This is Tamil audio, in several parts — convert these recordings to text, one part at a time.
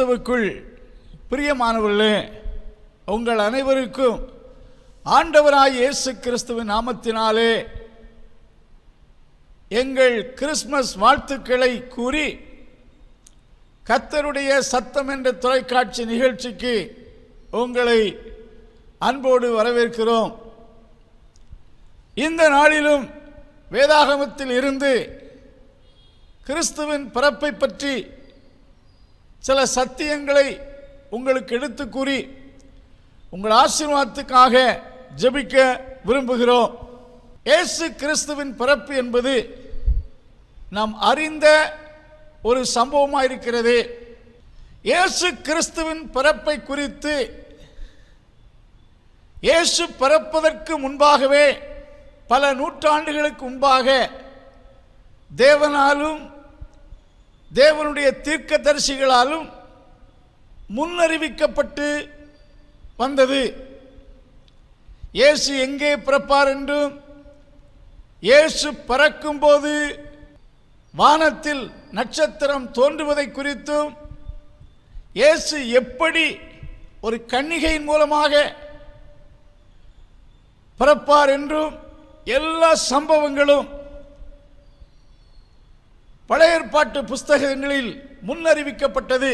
கிறிஸ்துவுக்குள் பிரியமானவர்களே, உங்கள் அனைவருக்கும் ஆண்டவராய் இயேசு கிறிஸ்துவின் நாமத்தினாலே எங்கள் கிறிஸ்மஸ் வாழ்த்துக்களை கூறி கர்த்தருடைய சத்தம் என்ற தொலைக்காட்சி நிகழ்ச்சிக்கு உங்களை அன்போடு வரவேற்கிறோம். இந்த நாளிலும் வேதாகமத்தில் இருந்து கிறிஸ்துவின் பிறப்பை பற்றி சில சத்தியங்களை உங்களுக்கு எடுத்து கூறி உங்கள் ஆசீர்வாதத்துக்காக ஜெபிக்க விரும்புகிறோம். இயேசு கிறிஸ்துவின் பிறப்பு என்பது நாம் அறிந்த ஒரு சம்பவமாக இருக்கிறது. இயேசு கிறிஸ்துவின் பிறப்பை குறித்து இயேசு பிறப்பதற்கு முன்பாகவே பல நூற்றாண்டுகளுக்கு முன்பாக தேவனாலும் தேவனுடைய தீர்க்கதரிசிகளாலும் முன்னறிவிக்கப்பட்டு வந்தது. இயேசு எங்கே பிறப்பார் என்றும், இயேசு பிறக்கும்போது வானத்தில் நட்சத்திரம் தோன்றுவதை குறித்தும், இயேசு எப்படி ஒரு கன்னிகையின் மூலமாக பிறப்பார் என்றும் எல்லா சம்பவங்களும் பழைய ஏற்பாட்டு புஸ்தகங்களில் முன்னறிவிக்கப்பட்டது.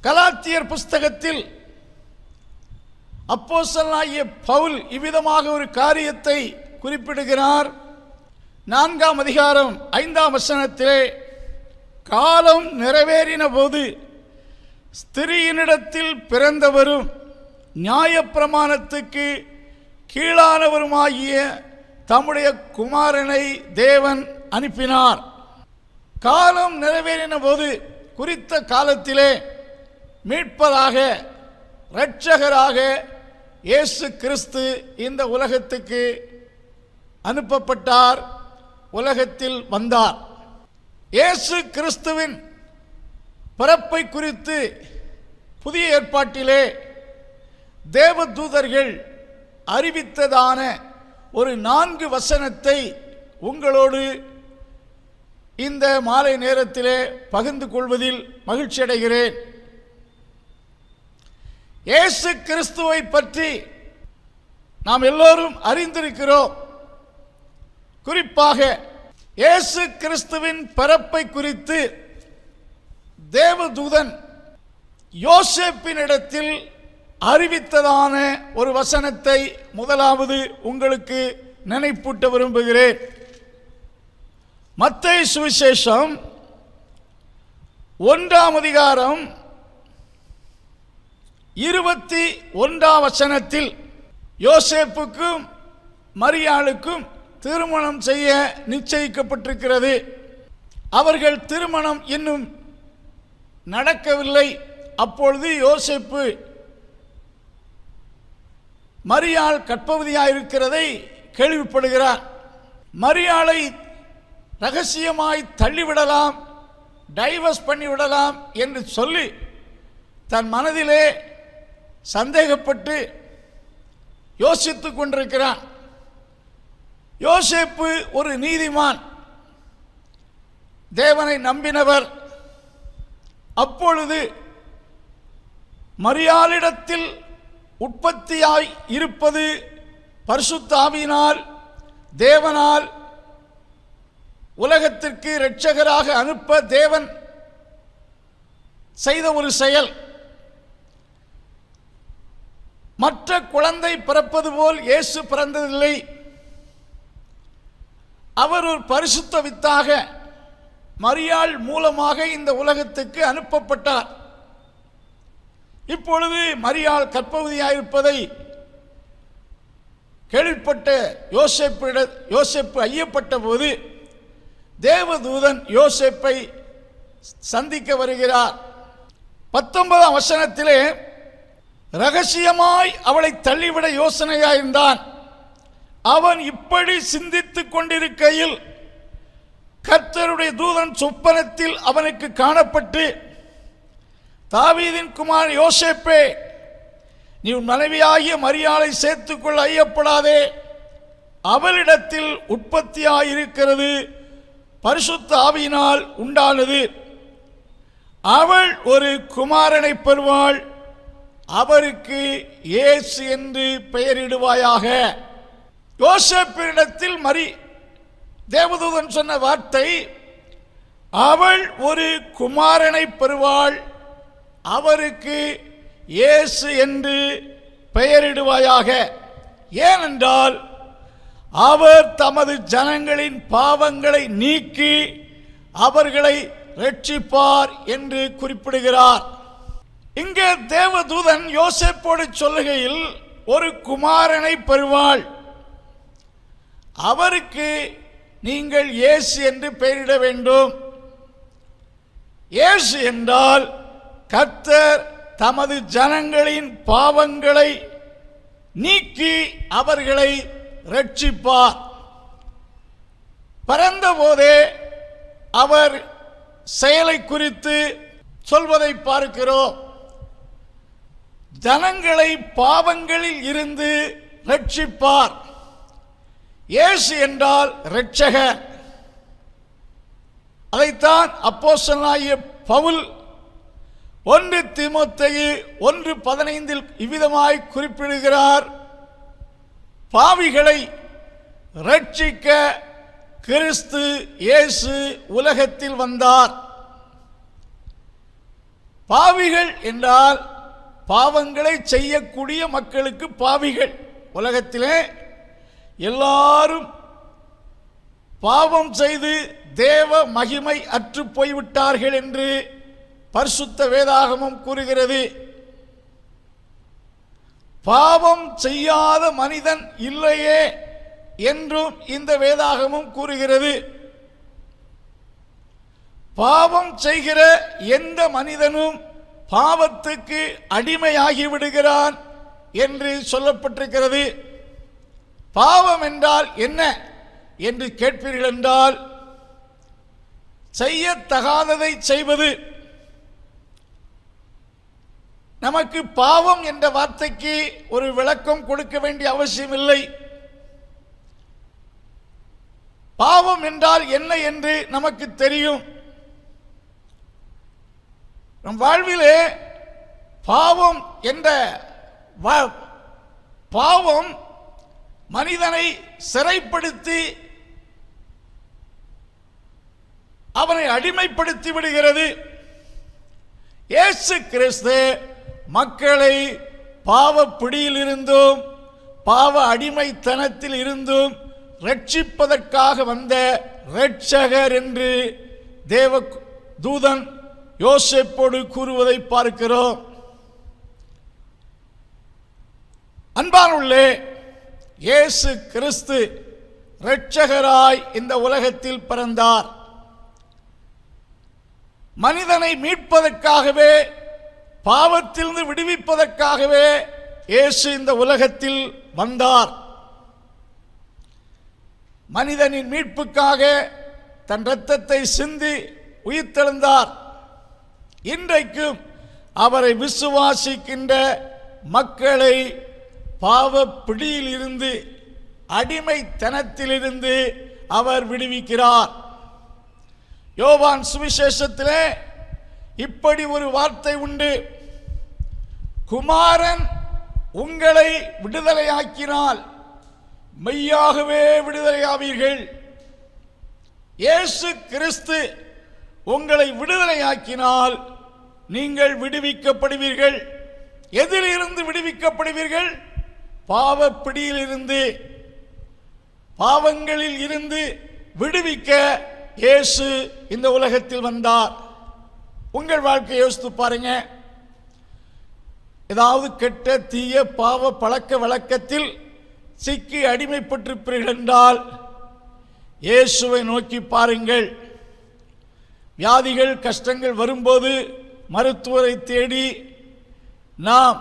கலாத்தியர் புஸ்தகத்தில் அப்போஸ்தலனாகிய பவுல் இவ்விதமாக ஒரு காரியத்தை குறிப்பிடுகிறார். 4ஆம் அதிகாரம் 5ஆம் வசனத்திலே, காலம் நிறைவேறின போது ஸ்திரீயினிடத்தில் பிறந்தவரும் நியாயப்பிரமாணத்துக்கு கீழானவருமாகிய தம்முடைய குமாரனை தேவன் அனுப்பினார். காலம் நிறைவேறின போது குறித்த காலத்திலே மீட்பராக இரட்சகராக இயேசு கிறிஸ்து இந்த உலகத்துக்கு அனுப்பப்பட்டார், உலகத்தில் வந்தார். இயேசு கிறிஸ்துவின் பிறப்பை குறித்து புதிய ஏற்பாட்டிலே தேவதூதர்கள் அறிவித்ததான ஒரு 4 வசனத்தை உங்களோடு இந்த மாலை நேரத்திலே பகிர்ந்து கொள்வதில் மகிழ்ச்சி அடைகிறேன். இயேசு கிறிஸ்துவை பற்றி நாம் எல்லோரும் அறிந்திருக்கிறோம். குறிப்பாக இயேசு கிறிஸ்துவின் பிறப்பை குறித்து தேவதூதன் யோசேப்பினிடத்தில் அறிவித்ததான ஒரு வசனத்தை முதலாவது உங்களுக்கு நினைப்பூட்ட விரும்புகிறேன். மத்தேயு சுவிசேஷம் 1ஆம் அதிகாரம் 21ஆம் வசனத்தில் யோசேப்புக்கும் மரியாளுக்கும் திருமணம் செய்ய நிச்சயிக்கப்பட்டிருக்கிறது. அவர்கள் திருமணம் இன்னும் நடக்கவில்லை. அப்பொழுது யோசேப்பு மரியாள் கர்ப்பவதியாயிருக்கிறதை கேள்விப்படுகிறார். மரியாளை ரகசியமாய் தள்ளிவிடலாம், டைவர்ஸ் பண்ணிவிடலாம் என்று சொல்லி தன் மனதிலே சந்தேகப்பட்டு யோசித்துக் கொண்டிருக்கிறான். யோசேப்பு ஒரு நீதிமான், தேவனை நம்பினவர். அப்பொழுது மரியாளிடத்தில் உற்பத்தியாய் இருப்பது பரிசுத்த ஆவியினால் தேவனால் உலகத்திற்கு இரட்சகராக அனுப்ப தேவன் செய்த ஒரு செயல். மற்ற குழந்தை பிறப்பது போல் இயேசு பிறந்ததில்லை. அவர் ஒரு பரிசுத்த வித்தாக மரியாள் மூலமாக இந்த உலகத்துக்கு அனுப்பப்பட்டார். இப்பொழுது மரியாள் கர்ப்பவதியாயிருப்பதை கேள்விப்பட்ட யோசேப்பு ஐயப்பட்ட போது தேவதூதன் யோசேப்பை சந்திக்க வருகிறார். 19ஆம் வசனத்திலே, ரகசியமாய் அவளை தள்ளிவிட யோசனையாயிருந்தான். அவன் இப்படி சிந்தித்துக் கொண்டிருக்கையில் கர்த்தருடைய தூதன் சொப்பனத்தில் அவனுக்கு காணப்பட்டு, தாவீதின் குமாரன் யோசேப்பே, நீ உன் மனைவியாகிய மரியாளை சேர்த்துக்கொள்ள ஐயப்படாதே, அவளிடத்தில் உற்பத்தியாயிருக்கிறது பரிசுத்த ஆவியினால் உண்டானது. அவள் ஒரு குமாரனை பெறுவாள், அவருக்கு இயேசு என்று பெயரிடுவாயாக. யோசேப்பினிடத்தில் தேவதூதன் சொன்ன வார்த்தை, அவள் ஒரு குமாரனை பெறுவாள், அவருக்கு இயேசு என்று பெயரிடுவாயாக. ஏனென்றால் அவர் தமது ஜனங்களின் பாவங்களை நீக்கி அவர்களை ரட்சிப்பார் என்று குறிப்பிடுகிறார். இங்கே தேவதூதன் யோசேப்போடு சொல்லுகையில் ஒரு குமாரனை பெறுவாள், அவருக்கு நீங்கள் இயேசு என்று பெயரிட வேண்டும். இயேசு என்றால் கர்த்தர் தமது ஜனங்களின் பாவங்களை நீக்கி அவர்களை ரட்சிப்பார். பிறந்தபோதே அவர் செயலை குறித்து சொல்வதை பார்க்கிறோம். ஜனங்களை பாவங்களில் இருந்து ரட்சிப்பார். இயேசு என்றால் இரட்சகர். அதைத்தான் அப்போஸ்தலனாகிய பவுல் 1 தீமோத்தேயு 1:15 இவ்விதமாய் குறிப்பிடுகிறார், பாவிகளை ரட்சிக்க கிறிஸ்து இயேசு உலகத்தில் வந்தார். பாவிகள் என்றால் பாவங்களை செய்யக்கூடிய மக்களுக்கு பாவிகள். உலகத்திலே எல்லாரும் பாவம் செய்து தேவ மகிமை அற்று போய்விட்டார்கள் என்று பரிசுத்த வேதாகமம் கூறுகிறது. பாவம் செய்யாத மனிதன் இல்லையே என்றும் இந்த வேதாகமம் கூறுகிறது. பாவம் செய்கிற எந்த மனிதனும் பாவத்துக்கு அடிமையாகி விடுகிறான் என்று சொல்லப்பட்டிருக்கிறது. பாவம் என்றால் என்ன என்று கேட்பீர்கள் என்றால், செய்யத்தகாததை செய்வது. நமக்கு பாவம் என்ற வார்த்தைக்கு ஒரு விளக்கம் கொடுக்க வேண்டிய அவசியம் இல்லை. பாவம் என்றால் என்ன என்று நமக்கு தெரியும். நம் வாழ்விலே பாவம் என்ற பாவம் மனிதனை சிறைப்படுத்தி அவனை அடிமைப்படுத்தி விடுகிறது. இயேசு கிறிஸ்து மக்களை பாவ பிடியில் இருந்தும் பாவ அடிமைத்தனத்தில் இருந்தும் ரட்சிப்பதற்காக வந்த இரட்சகர் என்று தேவ தூதன் யோசேப்போடு கூறுவதை பார்க்கிறோம். அன்பானுள்ளே, இயேசு கிறிஸ்து இரட்சகராய் இந்த உலகத்தில் பிறந்தார். மனிதனை மீட்பதற்காகவே, பாவத்திலிருந்து விடுவிப்பதற்காகவே இயேசு இந்த உலகத்தில் வந்தார். மனிதனின் மீட்புக்காக தன் இரத்தத்தை சிந்தி உயிர்த்தெழுந்தார். இன்றைக்கும் அவரை விசுவாசிக்கின்ற மக்களை பாவ பிடியில் இருந்து, அடிமைத்தனத்திலிருந்து அவர் விடுவிக்கிறார். யோவான் சுவிசேஷத்திலே இப்படி ஒரு வார்த்தை உண்டு, குமாரன் உங்களை விடுதலையாக்கினால் மெய்யாகவே விடுதலையாவீர்கள். இயேசு கிறிஸ்து உங்களை விடுதலையாக்கினால் நீங்கள் விடுவிக்கப்படுவீர்கள். எதிலிருந்து விடுவிக்கப்படுவீர்கள்? பாவப்பிடியில் இருந்து, பாவங்களில் இருந்து விடுவிக்க இயேசு இந்த உலகத்தில் வந்தார். உங்கள் வாழ்க்கையை யோசித்து பாருங்க. ஏதாவது கெட்ட தீய பாவ பழக்க வழக்கத்தில் சிக்கி அடிமைப்பட்டிருப்பீர்கள் என்றால் இயேசுவை நோக்கி பாருங்கள். வியாதிகள் கஷ்டங்கள் வரும்போது மருத்துவரை தேடி நாம்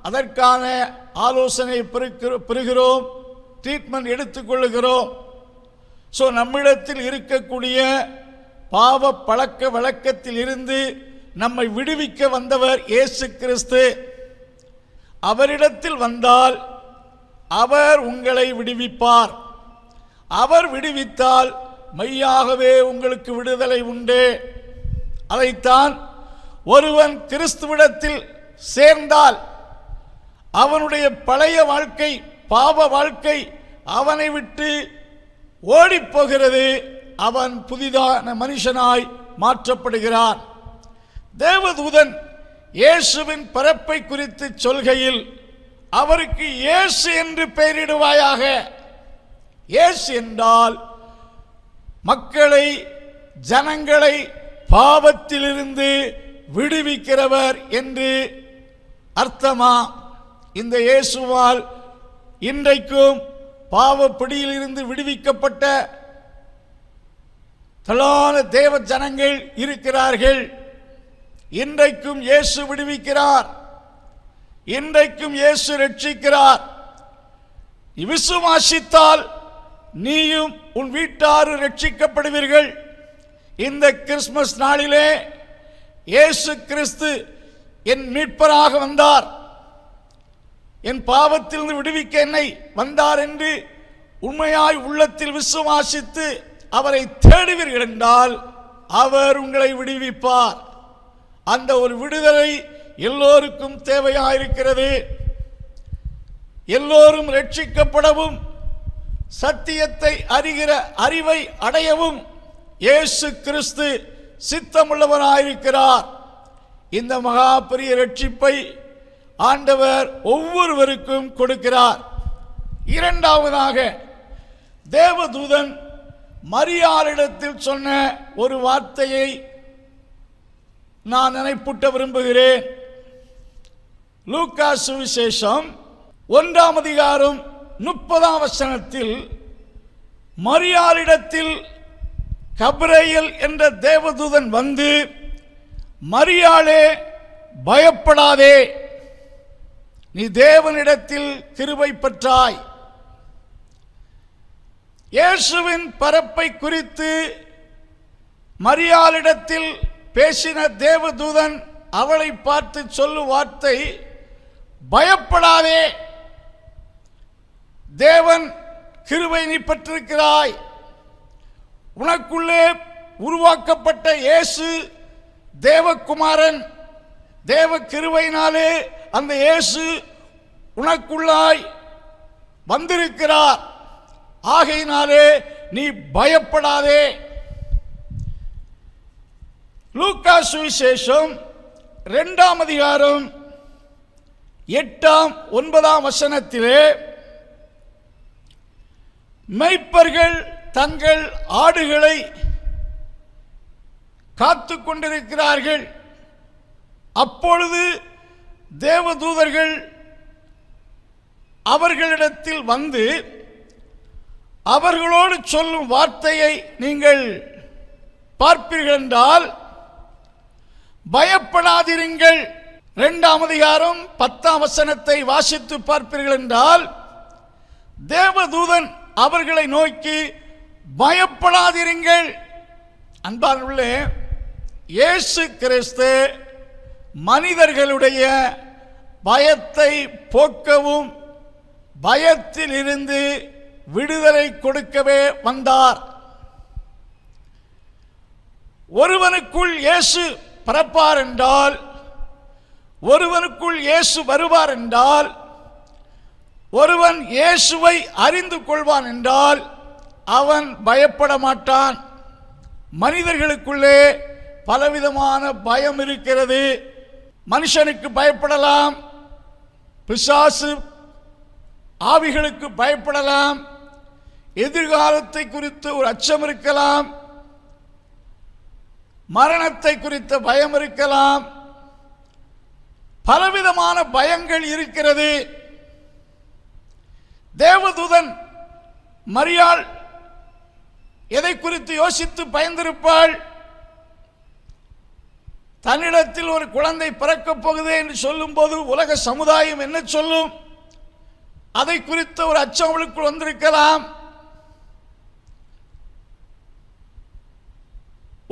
அதற்கான ஆலோசனை பெறுகிறோம், ட்ரீட்மெண்ட் எடுத்துக்கொள்ளுகிறோம். ஸோ நம்மிடத்தில் இருக்கக்கூடிய பாவ பழக்க வழக்கத்தில் இருந்து நம்மை விடுவிக்க வந்தவர் இயேசு கிறிஸ்து. அவரிடத்தில் வந்தால் அவர் உங்களை விடுவிப்பார். அவர் விடுவித்தால் மெய்யாகவே உங்களுக்கு விடுதலை உண்டு. அதைத்தான் ஒருவன் கிறிஸ்துவிடத்தில் சேர்ந்தால் அவனுடைய பழைய வாழ்க்கை, பாவ வாழ்க்கை அவனை விட்டு ஓடிப்போகிறது. அவன் புதிதான மனுஷனாய் மாற்றப்படுகிறான். தேவதூதன் இயேசுவின் பிறப்பை குறித்து சொல்கையில் அவருக்கு இயேசு என்று பெயரிடுவாயாக. இயேசு என்றால் மக்களை, ஜனங்களை பாவத்திலிருந்து விடுவிக்கிறவர் என்று அர்த்தமா? இந்த இயேசுவால் இன்றைக்கும் பாவ பிடியிலிருந்து விடுவிக்கப்பட்ட திரளான தேவ ஜனங்கள் இருக்கிறார்கள். இன்றைக்கும் இயேசு விடுவிக்கிறார். இன்றைக்கும் இயேசு ரட்சிக்கிறார். விசுவாசித்தால் நீயும் உன் வீட்டாரும் ரட்சிக்கப்படுவீர்கள். இந்த கிறிஸ்துமஸ் நாளிலே இயேசு கிறிஸ்து என் மீட்பராக வந்தார், என் பாவத்திலிருந்து விடுவிக்க என்னை வந்தார் என்று உண்மையாய் உள்ளத்தில் விசுவாசித்து அவரை தேடுவீர்கள் என்றால் அவர் உங்களை விடுவிப்பார். அந்த ஒரு விடுதலை எல்லோருக்கும் தேவையாயிருக்கிறது. எல்லோரும் ரட்சிக்கப்படவும் சத்தியத்தை அறிகிற அறிவை அடையவும் இயேசு கிறிஸ்து சித்தமுள்ளவராயிருக்கிறார். இந்த மகா பெரிய ரட்சிப்பை ஆண்டவர் ஒவ்வொருவருக்கும் கொடுக்கிறார். இரண்டாவதாக, தேவதூதன் மரியாளிடத்தில் சொன்ன ஒரு வார்த்தையை நான் நினைப்பூட்ட விரும்புகிறேன். லூக்கா சுவிசேஷம் 1ஆம் அதிகாரம் 30ஆம் வசனத்தில் மரியாளிடத்தில் கபிரியேல் என்ற தேவதூதன் வந்து, மரியாளே பயப்படாதே, நீ தேவனிடத்தில் கிருபை பெற்றாய். இயேசுவின் பிறப்பை குறித்து மரியாளிடத்தில் பேசின தேவதூதன் அவளை பார்த்து சொல்லும் வார்த்தை, பயப்படாதே, தேவன் கிருபை நீ பெற்றிருக்கிறாய். உனக்குள்ளே உருவாக்கப்பட்ட இயேசு தேவகுமாரன். தேவ கிருபையினாலே அந்த இயேசு உனக்குள்ளாய் வந்திருக்கிறார். ஆகையினாலே நீ பயப்படாதே. லூக்கா சுவிசேஷம் 2ஆம் அதிகாரம் 8ஆம் 9ஆம் வசனத்திலே, மேய்ப்பர்கள் தங்கள் ஆடுகளை காத்து கொண்டிருக்கிறார்கள். அப்பொழுது தேவதூதர்கள் அவர்களிடத்தில் வந்து அவர்களோடு சொல்லும் வார்த்தையை நீங்கள் பார்ப்பீர்கள் என்றால், பயப்படாதிருங்கள். 2ஆம் அதிகாரம் 10ஆம் வசனத்தை வாசித்து பார்ப்பீர்கள் என்றால், தேவதூதன் அவர்களை நோக்கி பயப்படாதிருங்கள். அன்பானவர்களே, இயேசு கிறிஸ்து மனிதர்களுடைய பயத்தை போக்கவும் பயத்தில் இருந்து விடுதலை கொடுக்கவே வந்தார். ஒருவனுக்குள் இயேசு பிறப்பார் என்றால், ஒருவனுக்குள் இயேசு வருவார் என்றால், ஒருவன் இயேசுவை அறிந்து கொள்வான் என்றால் அவன் பயப்பட மாட்டான். மனிதர்களுக்குள்ளே பலவிதமான பயம் இருக்கிறது. மனுஷனுக்கு பயப்படலாம், பிசாசு ஆவிகளுக்கு பயப்படலாம், எதிர்காலத்தை குறித்து ஒரு அச்சம் இருக்கலாம், மரணத்தை குறித்த பயம் இருக்கலாம், பலவிதமான பயங்கள் இருக்கிறது. தேவதூதன் மரியாள் எதை குறித்து யோசித்து பயந்திருப்பாள்? தன்னிடத்தில் ஒரு குழந்தை பிறக்கப் போகுது என்று சொல்லும் போது உலக சமுதாயம் என்ன சொல்லும்? அதை குறித்த ஒரு அச்சம் அவளுக்குள் வந்திருக்கலாம்.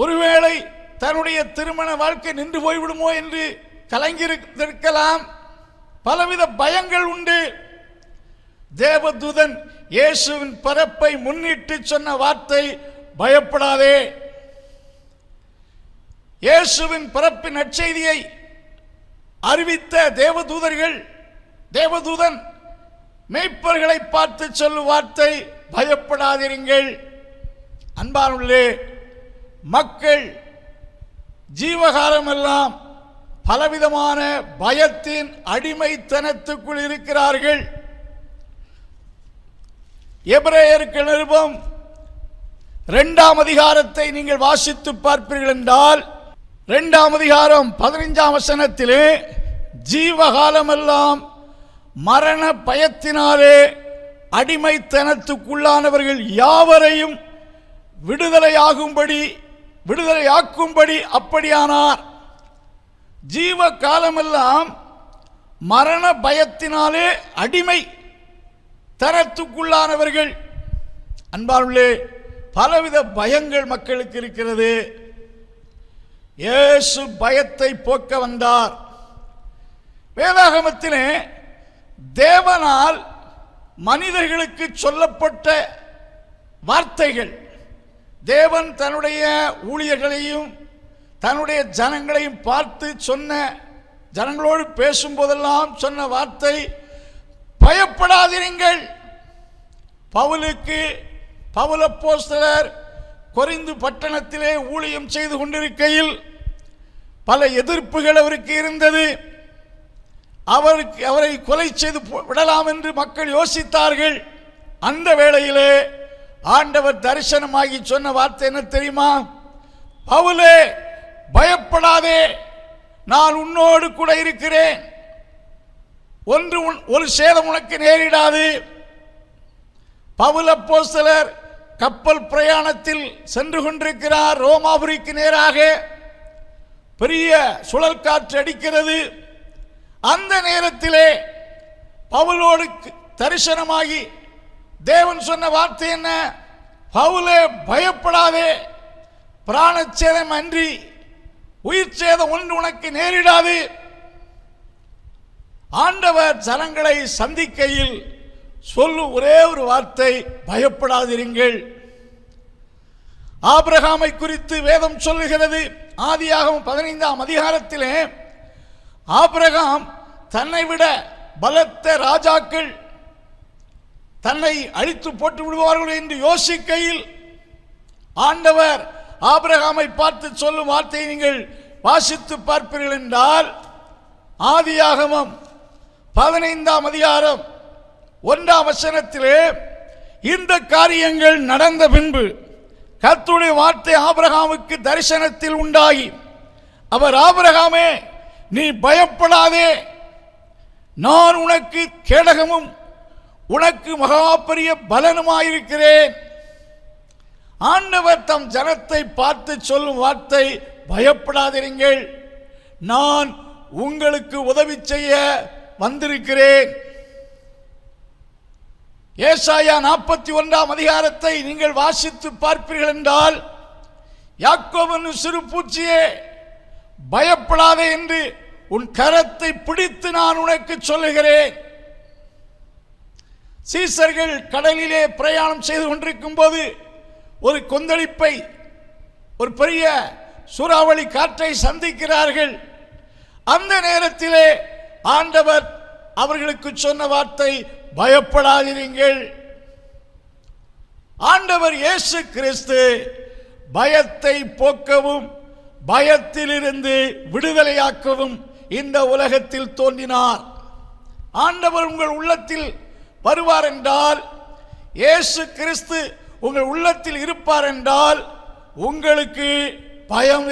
ஒருவேளை தன்னுடைய திருமண வாழ்க்கை நின்று போய்விடுமோ என்று கலங்கியிருக்கலாம். பலவித பயங்கள் உண்டு. தேவதூதன் இயேசுவின் பிறப்பை முன்னிட்டு சொன்ன வார்த்தை, பயப்படாதே. இயேசுவின் பிறப்பின் நற்செய்தியை அறிவித்த தேவதூதன் மேய்ப்பர்களை பார்த்து சொல்லும் வார்த்தை, பயப்படாதிருங்கள். அன்பானுள்ளே, மக்கள் ஜீவகாலமெல்லாம் பலவிதமான பயத்தின் அடிமைத்தனத்துக்குள் இருக்கிறார்கள். எபிரேயருக்கு நிருபம் 2ஆம் அதிகாரத்தை நீங்கள் வாசித்து பார்ப்பீர்கள் என்றால், 2ஆம் அதிகாரம் 15ஆம் வசனத்திலே ஜீவகாலமெல்லாம் மரண பயத்தினாலே அடிமைத்தனத்துக்குள்ளானவர்கள் யாவரையும் விடுதலையாக்கும்படி அப்படியானார். ஜீவ காலமெல்லாம் மரண பயத்தினாலே அடிமை தனத்துக்குள்ளானவர்கள். அன்பார்களே, பலவித பயங்கள் மக்களுக்கு இருக்கிறது. இயேசு பயத்தை போக்க வந்தார். வேதாகமத்திலே தேவனால் மனிதர்களுக்கு சொல்லப்பட்ட வார்த்தைகள், தேவன் தன்னுடைய ஊழியர்களையும் தன்னுடைய ஜனங்களையும் பார்த்து ஜனங்களோடு பேசும்போதெல்லாம் சொன்ன வார்த்தை, பயப்படாதிருங்கள். பவுல் அப்போஸ்தலர் கொரிந்து பட்டணத்திலே ஊழியம் செய்து கொண்டிருக்கையில் பல எதிர்ப்புகள் அவருக்கு இருந்தது. அவரை கொலை செய்து விடலாம் என்று மக்கள் யோசித்தார்கள். அந்த வேளையிலே ஆண்டவர் தரிசனமாகி சொன்ன வார்த்தை என்ன தெரியுமா? பவுலே, பயப்படாதே, நான் உன்னோடு கூட இருக்கிறேன், ஒரு சேதம் உனக்கு நேரிடாது. பவுல் அப்போஸ்தலர் கப்பல் பிரயாணத்தில் சென்று கொண்டிருக்கிறார். ரோமாபுரிக்கு நேராக பெரிய சுழல் காற்று அடிக்கிறது. அந்த நேரத்திலே பவுலோடு தரிசனமாகி தேவன் சொன்ன வார்த்தை என்ன? பவுலே, பயப்படாதே, பிராணச்சேதம் அன்றி உயிர் சேதம் ஒன்று உனக்கு நேரிடாது. ஆண்டவர் ஜனங்களை சந்திக்கையில் சொல்லும் ஒரே ஒரு வார்த்தை, பயப்படாதிருங்கள். ஆபிரகாமை குறித்து வேதம் சொல்லுகிறது. ஆதியாகமம் 15ஆம் அதிகாரத்திலே ஆபிரகாம் தன்னை விட பலத்த ராஜாக்கள் தன்னை அழித்து போட்டு விடுவார்கள் என்று யோசிக்கையில் ஆண்டவர் ஆபிரகாமை பார்த்து சொல்லும் வார்த்தையை நீங்கள் வாசித்து பார்ப்பீர்கள் என்றால், ஆதியாகமம் 15ஆம் அதிகாரம் 1ஆம் வசனத்திலே, இந்த காரியங்கள் நடந்த பின்பு கர்த்தருடைய வார்த்தை ஆபிரகாமுக்கு தரிசனத்தில் உண்டாகி, அவர், ஆபிரகாமே, நீ பயப்படாதே, நான் உனக்கு கேடகமும் உனக்கு மகா பெரிய பலனுமாயிருக்கிறேன். ஆண்டவர் தம் ஜனத்தை பார்த்து சொல்லும் வார்த்தை, பயப்படாதிருங்கள், நான் உங்களுக்கு உதவி செய்ய வந்திருக்கிறேன். ஏசாயா 41ஆம் அதிகாரத்தை நீங்கள் வாசித்து பார்ப்பீர்கள் என்றால், யாக்கோபு சிறு பூச்சியே, பயப்படாதே என்று உன் கரத்தை பிடித்து நான் உனக்கு சொல்லுகிறேன். சீசர்கள் கடலிலே பிரயாணம் செய்து கொண்டிருக்கும் போது ஒரு கொந்தளிப்பை, ஒரு பெரிய சூறாவளி காற்றை சந்திக்கிறார்கள். அந்த நேரத்திலே ஆண்டவர் அவர்களுக்கு சொன்ன வார்த்தை, பயப்படாதிருங்கள். ஆண்டவர் இயேசு கிறிஸ்து பயத்தை போக்கவும் பயத்திலிருந்து விடுதலையாக்கவும் இந்த உலகத்தில் தோன்றினார். ஆண்டவர் உங்கள் உள்ளத்தில் வருவார் என்றால், இயேசு கிறிஸ்து உங்கள் உள்ளத்தில் இருப்பார் என்றால், உங்களுக்கு பயம்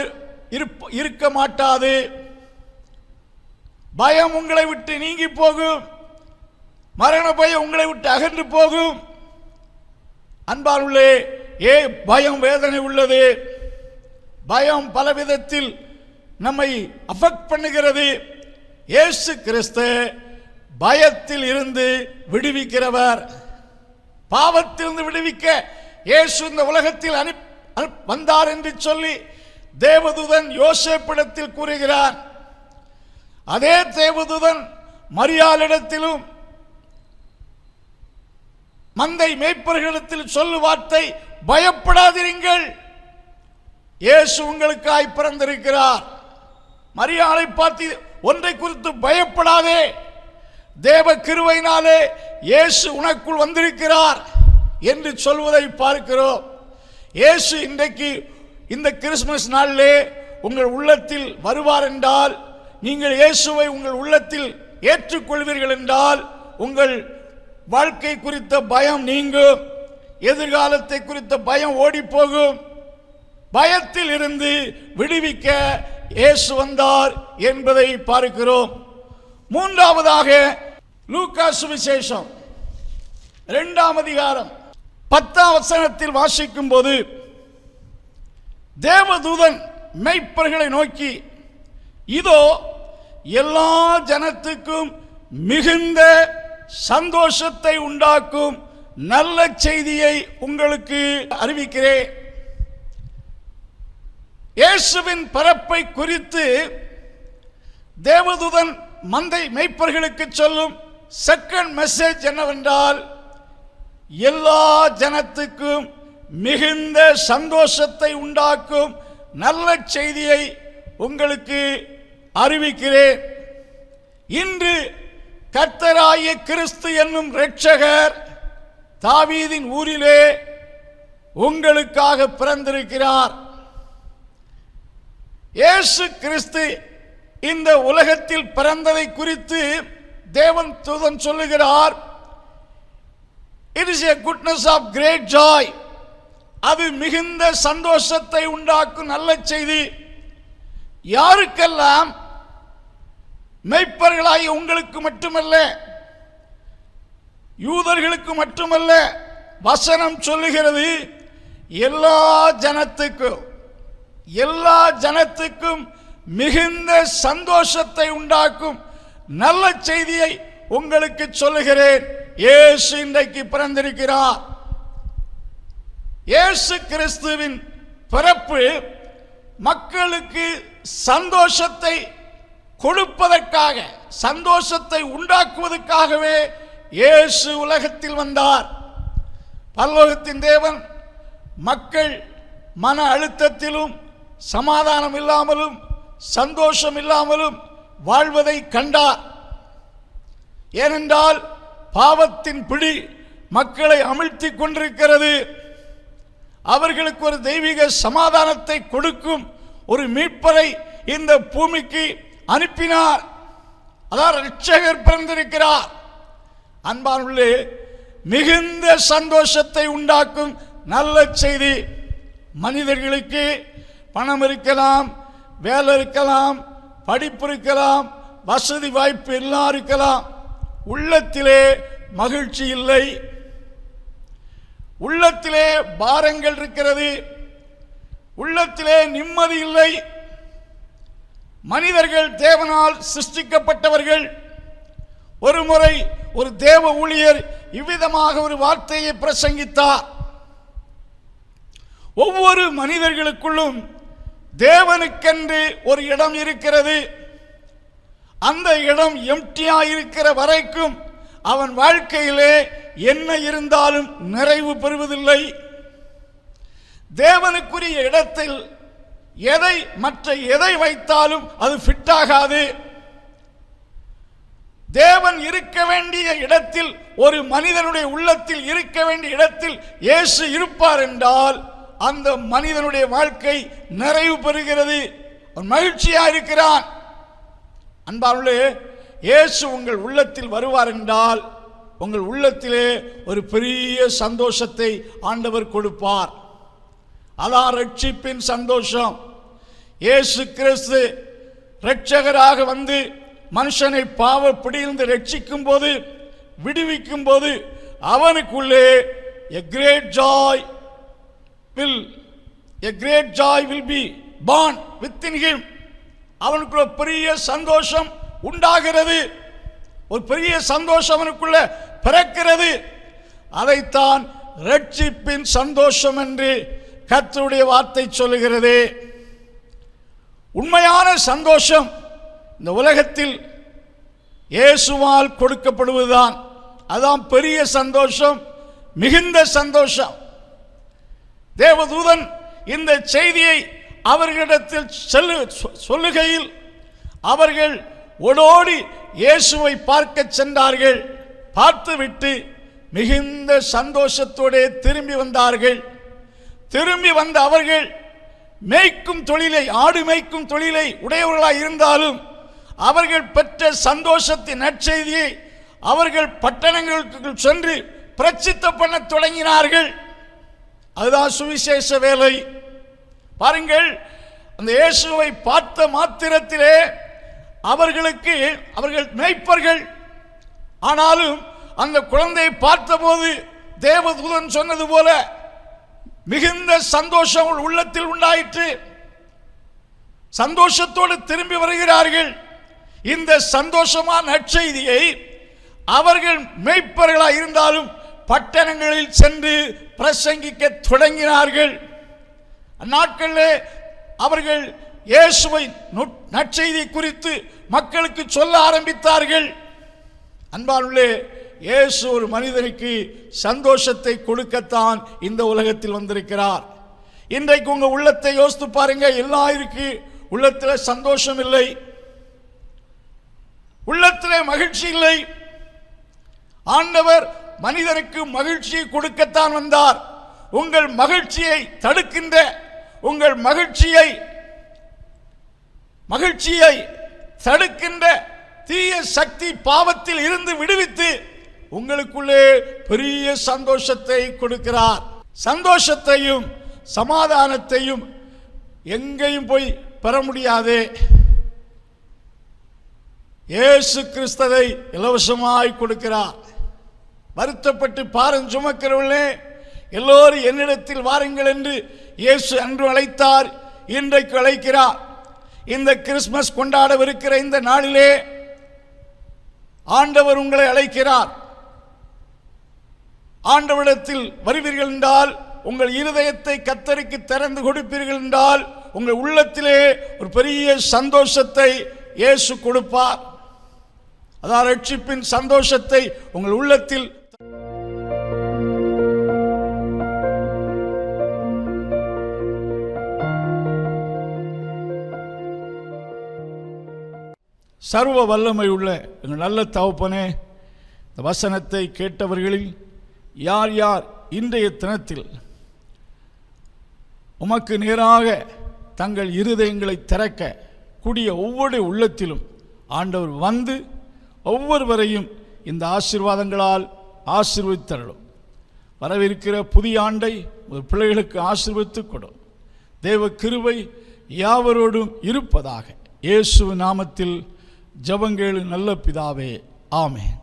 இருக்க மாட்டாது. பயம் உங்களை விட்டு நீங்கி போகும். மரண பயம் உங்களை விட்டு அகன்று போகும். அன்பானுள்ளே, பயம் வேதனை உள்ளது. பயம் பல விதத்தில் நம்மை அஃபெக்ட் பண்ணுகிறது. இயேசு கிறிஸ்து பயத்தில் இருந்து விடுவிக்கிறவர். பாவத்திலிருந்து விடுவிக்க இயேசு இந்த உலகத்தில் வந்தார் என்று சொல்லி தேவதூதன் யோசேப்பிடத்தில் கூறுகிறார். அதே தேவதூதன் மரியாளிடத்திலும் மந்தை மேய்ப்பர்களிடத்தில் சொல்லு வார்த்தை, பயப்படாதிருங்கள். இயேசு உங்களுக்காய் பிறந்திருக்கிறார். மரியாளை பார்த்து ஒன்றை குறித்து பயப்படாதே, தேவ கிருபையினாலே இயேசு உனக்குள் வந்திருக்கிறார் என்று சொல்வதை பார்க்கிறோம். இயேசு இன்றைக்கு இந்த கிறிஸ்துமஸ் நாளிலே உங்கள் உள்ளத்தில் வருவார் என்றால், நீங்கள் இயேசுவை உங்கள் உள்ளத்தில் ஏற்றுக்கொள்வீர்கள் என்றால், உங்கள் வாழ்க்கை குறித்த பயம் நீங்கும், எதிர்காலத்தை குறித்த பயம் ஓடி போகும். பயத்தில் இருந்து விடுவிக்க இயேசு வந்தார் என்பதை பார்க்கிறோம். மூன்றாவதாக லூக்கா சுவிசேஷம் 2ஆம் அதிகாரம் 10ஆம் வசனத்தில் வாசிக்கும் போது, தேவதூதன் மெய்ப்பர்களை நோக்கி, இதோ எல்லா ஜனத்துக்கும் மிகுந்த சந்தோஷத்தை உண்டாக்கும் நல்ல செய்தியை உங்களுக்கு அறிவிக்கிறேன். இயேசுவின் பிறப்பை குறித்து தேவதூதன் மந்தை மெய்ப்பர்களுக்கு சொல்லும் செகண்ட் மெசேஜ் என்னவென்றால், எல்லா ஜனத்துக்கும் மிகுந்த சந்தோஷத்தை உண்டாக்கும் நல்ல செய்தியை உங்களுக்கு அறிவிக்கிறேன். இன்று கர்த்தராகிய கிறிஸ்து என்னும் இரட்சகர் தாவீதின் ஊரிலே உங்களுக்காக பிறந்திருக்கிறார். இயேசு கிறிஸ்து இந்த உலகத்தில் பிறந்ததை குறித்து தேவன் தூதன் சொல்லுகிறார், it is a goodness of great joy. அது மிகுந்த சந்தோஷத்தை உண்டாக்கும் நல்ல செய்தி. யாருக்கெல்லாம்? மெய்ப்பர்களாகி உங்களுக்கு மட்டுமல்ல, யூதர்களுக்கு மட்டுமல்ல. வசனம் சொல்லுகிறது எல்லா ஜனத்துக்கும் மிகுந்த சந்தோஷத்தை உண்டாக்கும் நல்ல செய்தியை உங்களுக்கு சொல்லுகிறேன். இயேசு இன்றைக்கு பிறந்திருக்கிறார். இயேசு கிறிஸ்துவின் பிறப்பு மக்களுக்கு சந்தோஷத்தை கொடுப்பதற்காக, சந்தோஷத்தை உண்டாக்குவதற்காகவே இயேசு உலகத்தில் வந்தார். பரலோகத்தின் தேவன் மக்கள் மன அழுத்தத்திலும் சமாதானம் இல்லாமலும் சந்தோஷம் இல்லாமலும் வாழ்வதை கண்டார். ஏனென்றால் பாவத்தின் பிடி மக்களை அமிழ்த்திக் கொண்டிருக்கிறது. அவர்களுக்கு ஒரு தெய்வீக சமாதானத்தை கொடுக்கும் ஒரு மீட்பரை இந்த பூமிக்கு அனுப்பினார். அதான் இரட்சகர் பிறந்திருக்கிறார். அன்பானுள்ளே, மிகுந்த சந்தோஷத்தை உண்டாக்கும் நல்ல செய்தி. மனிதர்களுக்கு பணம் இருக்கலாம், வேலை இருக்கலாம், படிப்பு இருக்கலாம், வசதி வாய்ப்பு எல்லாம் இருக்கலாம், உள்ளத்திலே மகிழ்ச்சி இல்லை, உள்ளத்திலே பாரங்கள் இருக்கிறது, உள்ளத்திலே நிம்மதி இல்லை. மனிதர்கள் தேவனால் சிருஷ்டிக்கப்பட்டவர்கள். ஒரு முறை ஒரு தேவ ஊழியர் இவ்விதமாக ஒரு வார்த்தையை பிரசங்கித்தார், ஒவ்வொரு மனிதர்களுக்குள்ளும் தேவனுக்கென்று ஒரு இடம் இருக்கிறது. அந்த இடம் எம்டியா இருக்கிற வரைக்கும் அவன் வாழ்க்கையிலே என்ன இருந்தாலும் நிறைவு பெறுவதில்லை. தேவனுக்குரிய இடத்தில் மற்ற எதை வைத்தாலும் அது ஃபிட் ஆகாது. தேவன் இருக்க வேண்டிய இடத்தில், ஒரு மனிதனுடைய உள்ளத்தில் இருக்க வேண்டிய இடத்தில் இயேசு இருப்பார் என்றால் அந்த மனிதனுடைய வாழ்க்கை நிறைவு பெறுகிறது, மகிழ்ச்சியா இருக்கிறான். அன்பார்களே, இயேசு உங்கள் உள்ளத்தில் வருவார் என்றால் உங்கள் உள்ளத்திலே ஒரு பெரிய சந்தோஷத்தை ஆண்டவர் கொடுப்பார். அதான் ரட்சிப்பின் சந்தோஷம். இயேசு கிறிஸ்து இரட்சகராக வந்து மனுஷனை பாவ பிடியிலிருந்து ரட்சிக்கும் போது, விடுவிக்கும் போது அவனுக்குள்ளே a great joy will be born within him. அவனுக்குள்ள பெரிய சந்தோஷம் உண்டாகிறது, ஒரு பெரிய சந்தோஷம் அவனுக்குள்ள பிறக்கிறது. அதைத்தான் ரட்சிப்பின் சந்தோஷம் என்று கர்த்தருடைய வார்த்தை சொல்லுகிறது. உண்மையான சந்தோஷம் இந்த உலகத்தில் இயேசுவால் கொடுக்கப்படுவதுதான். அதான் பெரிய சந்தோஷம், மிகுந்த சந்தோஷம். தேவதூதன் இந்த செய்தியை அவர்களிடத்தில் சொல்லுகையில் அவர்கள் ஓடோடி இயேசுவை பார்க்க சென்றார்கள். பார்த்துவிட்டு மிகுந்த சந்தோஷத்தோடு திரும்பி வந்தார்கள். திரும்பி வந்த அவர்கள் மேய்க்கும் தொழிலை, ஆடு மேய்க்கும் தொழிலை உடையவர்களாய் இருந்தாலும் அவர்கள் பெற்ற சந்தோஷத்தின் நற்செய்தியை அவர்கள் பட்டணங்களுக்கு சென்று பிரசித்த பண்ண தொடங்கினார்கள். அதுதான் சுவிசேஷ வேலை. பாருங்கள், அந்த இயேசுவை பார்த்த மாத்திரத்திலே அவர்கள் மேய்ப்பர்கள். ஆனாலும் அந்த குழந்தையை பார்த்தபோது தேவதூதன் சொன்னது போல மிகுந்த சந்தோஷம் உள்ளத்தில் உண்டாயிற்று. சந்தோஷத்தோடு திரும்பி வருகிறார்கள். இந்த சந்தோஷமான நற்செய்தியை அவர்கள் மேய்ப்பர்களாக இருந்தாலும் பட்டணங்களில் சென்று பிரசங்கிக்க தொடங்கினார்கள். அந்நாட்களில் அவர்கள் இயேசுவை நற்செய்தி குறித்து மக்களுக்கு சொல்ல ஆரம்பித்தார்கள். அன்பானுள்ளே, இயேசு ஒரு மனிதனுக்கு சந்தோஷத்தை கொடுக்கத்தான் இந்த உலகத்தில் வந்திருக்கிறார். இன்றைக்கு உங்க உள்ளத்தை யோசித்து பாருங்க. எல்லாருக்கு உள்ளத்தில் சந்தோஷம் இல்லை, உள்ளத்திலே மகிழ்ச்சி இல்லை. ஆண்டவர் மனிதனுக்கு மகிழ்ச்சியை கொடுக்கத்தான் வந்தார். உங்கள் மகிழ்ச்சியை தடுக்கின்ற, உங்கள் மகிழ்ச்சியை தடுக்கின்ற தீய சக்தி பாவத்தில் இருந்து விடுவித்து உங்களுக்குள்ளே பெரிய சந்தோஷத்தை கொடுக்கிறார். சந்தோஷத்தையும் சமாதானத்தையும் எங்கேயும் போய் பெற முடியாது. இயேசு கிறிஸ்துவை இலவசமாய் கொடுக்கிறார். வருத்தப்பட்டு பாரம் சுமக்கிறவர்களே, எல்லோரும் என்னிடத்தில் வாருங்கள் என்று இயேசு அன்று அழைத்தார், இன்றைக்கு அழைக்கிறார். இந்த கிறிஸ்துமஸ் கொண்டாடவிருக்கிற இந்த நாளிலே ஆண்டவர் உங்களை அழைக்கிறார். ஆண்டவரிடத்தில் வருவீர்கள் என்றால், உங்கள் இருதயத்தை கர்த்தருக்கு திறந்து கொடுப்பீர்கள் என்றால், உங்கள் உள்ளத்திலே ஒரு பெரிய சந்தோஷத்தை இயேசு கொடுப்பார். அதான் ரட்சிப்பின் சந்தோஷத்தை உங்கள் உள்ளத்தில். சர்வ வல்லமை உள்ள எங்கள் நல்ல தகப்பனே, இந்த வசனத்தை கேட்டவர்களில் யார் யார் இன்றைய தினத்தில் உமக்கு நேராக தங்கள் இருதயங்களை திறக்க கூடிய ஒவ்வொரு உள்ளத்திலும் ஆண்டவர் வந்து ஒவ்வொருவரையும் இந்த ஆசீர்வாதங்களால் ஆசீர்வதித்தருளும். வரவிருக்கிற புதிய ஆண்டை ஒரு பிள்ளைகளுக்கு ஆசீர்வதித்து கொடும். தேவ கிருபை யாவரோடும் இருப்பதாக. இயேசு நாமத்தில் ஜெபங்கேளு நல்ல பிதாவே, ஆமென்.